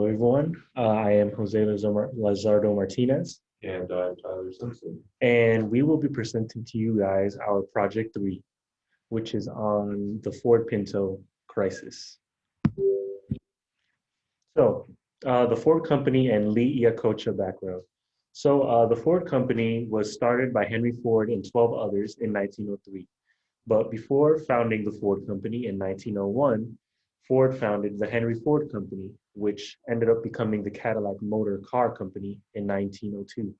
Everyone. I am Jose Lazardo Martinez, And I'm Tyler Simpson. and we will be presenting to you guys our Project 3, which is on the Ford Pinto crisis. The Ford Company and Lee Iacocca background. The Ford Company was started by Henry Ford and 12 others in 1903. But before founding the Ford Company in 1901, Ford founded the Henry Ford Company, which ended up becoming the Cadillac Motor Car Company in 1902.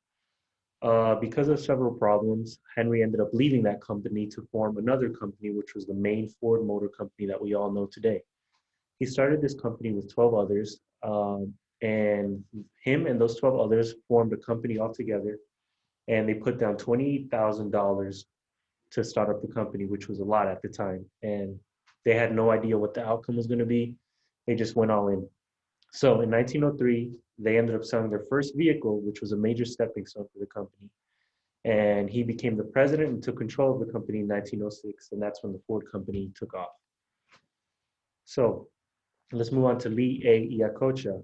Because of several problems, Henry ended up leaving that company to form another company, which was the main Ford Motor Company that we all know today. He started this company with 12 others, and him and those 12 others formed a company altogether, and they put down $28,000 to start up the company, which was a lot at the time. And they had no idea what the outcome was going to be. They just went all in. So in 1903, they ended up selling their first vehicle, which was a major stepping stone for the company. And he became the president and took control of the company in 1906. And that's when the Ford Company took off. So let's move on to Lee A. Iacocca.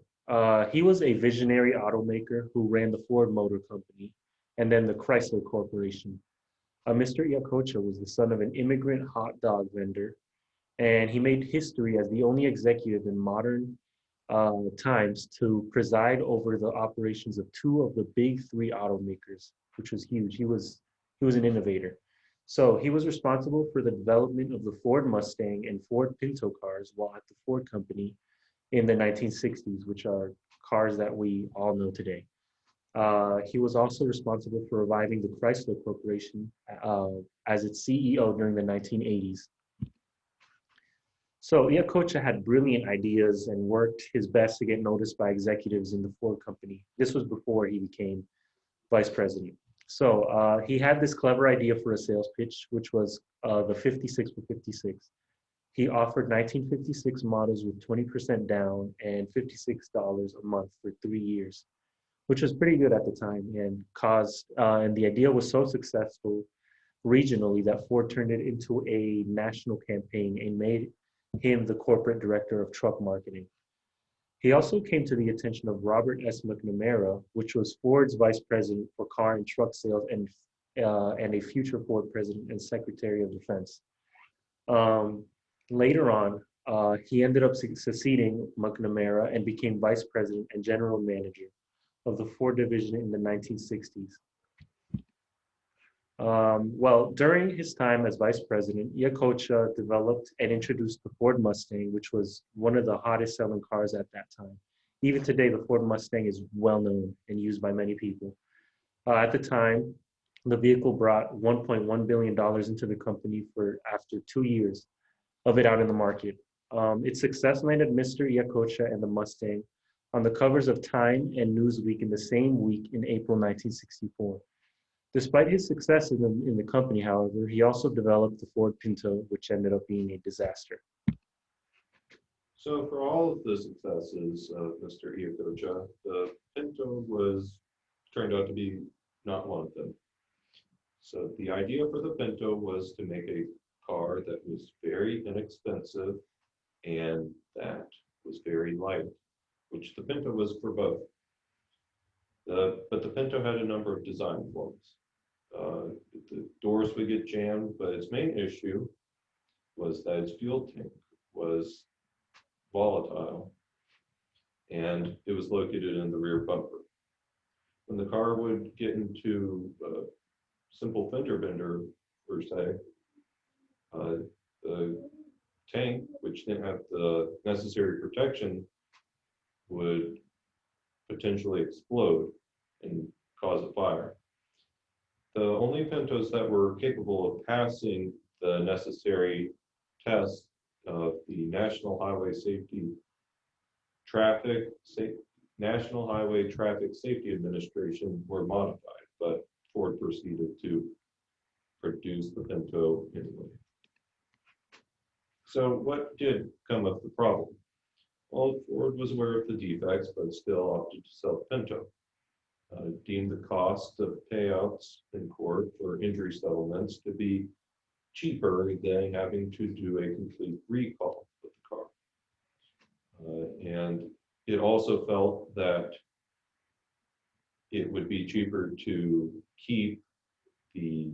He was a visionary automaker who ran the Ford Motor Company and then the Chrysler Corporation. Mr. Iacocca was the son of an immigrant hot dog vendor, and he made history as the only executive in modern times to preside over the operations of two of the big three automakers, which was huge. He was an innovator. So he was responsible for the development of the Ford Mustang and Ford Pinto cars while at the Ford Company in the 1960s, which are cars that we all know today. He was also responsible for reviving the Chrysler Corporation as its CEO during the 1980s. So Iacocca had brilliant ideas and worked his best to get noticed by executives in the Ford Company. This was before he became vice president. He had this clever idea for a sales pitch, which was the 56 for 56. He offered 1956 models with 20% down and $56 a month for 3 years, which was pretty good at the time, and the idea was so successful regionally that Ford turned it into a national campaign and made him the corporate director of truck marketing. He also came to the attention of Robert S. McNamara, which was Ford's vice president for car and truck sales and a future Ford president and secretary of defense. Um, Later on, he ended up succeeding McNamara and became vice president and general manager of the Ford division in the 1960s. During his time as vice president, Iacocca developed and introduced the Ford Mustang, which was one of the hottest selling cars at that time. Even today, the Ford Mustang is well known and used by many people. At the time, the vehicle brought $1.1 billion into the company for after 2 years of it out in the market. Its success landed Mr. Iacocca and the Mustang on the covers of Time and Newsweek in the same week in April 1964. Despite his success in the company, however, he also developed the Ford Pinto, which ended up being a disaster. So for all of the successes of Mr. Iacocca, the Pinto turned out to be not one of them. So the idea for the Pinto was to make a car that was very inexpensive and that was very light, which the Pinto was for both. But the Pinto had a number of design flaws. The doors would get jammed, but its main issue was that its fuel tank was volatile and it was located in the rear bumper. When the car would get into simple fender bender, per se, the tank, which didn't have the necessary protection, would potentially explode and cause a fire. The only Pintos that were capable of passing the necessary tests of the National Highway Traffic Safety Administration were modified, but Ford proceeded to produce the Pinto anyway. So what did come of the problem? Well, Ford was aware of the defects, but still opted to sell the Pinto. Deemed the cost of payouts in court for injury settlements to be cheaper than having to do a complete recall of the car. And it also felt that it would be cheaper to keep the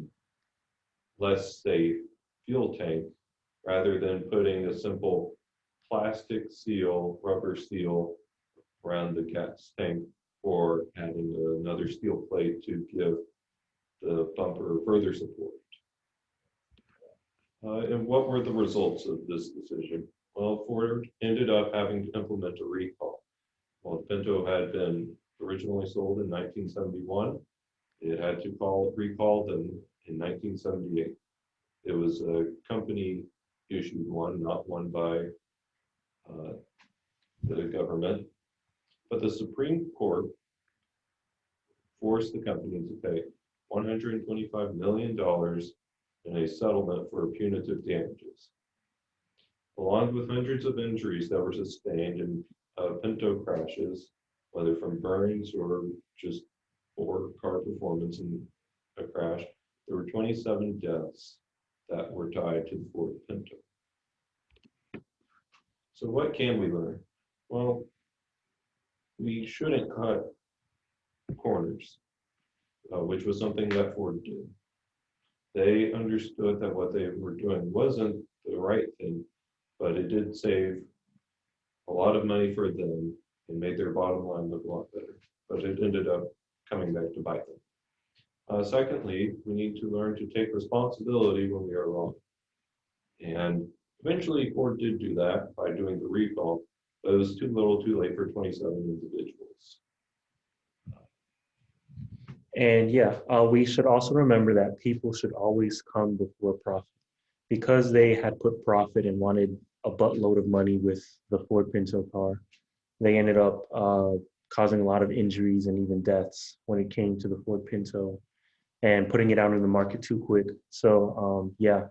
less safe fuel tank rather than putting a simple plastic seal, rubber seal around the gas tank, or adding another steel plate to give the bumper further support. And what were the results of this decision? Well, Ford ended up having to implement a recall. While the Pinto had been originally sold in 1971, it had to call recalled in 1978. It was a company issued one, not one by the government. But the Supreme Court forced the company to pay $125 million in a settlement for punitive damages. Along with hundreds of injuries that were sustained in Pinto crashes, whether from burns or just poor car performance in a crash, there were 27 deaths that were tied to the Ford Pinto. So what can we learn? Well, we shouldn't cut corners, which was something that Ford did. They understood that what they were doing wasn't the right thing, but it did save a lot of money for them and made their bottom line look a lot better. But it ended up coming back to bite them. Secondly, we need to learn to take responsibility when we are wrong. And eventually Ford did do that by doing the recall, but it was too little too late for 27 individuals. And yeah, we should also remember that people should always come before profit. Because they had put profit and wanted a buttload of money with the Ford Pinto car, they ended up causing a lot of injuries and even deaths when it came to the Ford Pinto and putting it out in the market too quick. So yeah,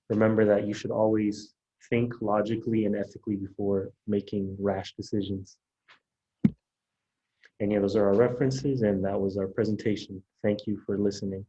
remember that you should always think logically and ethically before making rash decisions. And yeah, those are our references, and that was our presentation. Thank you for listening.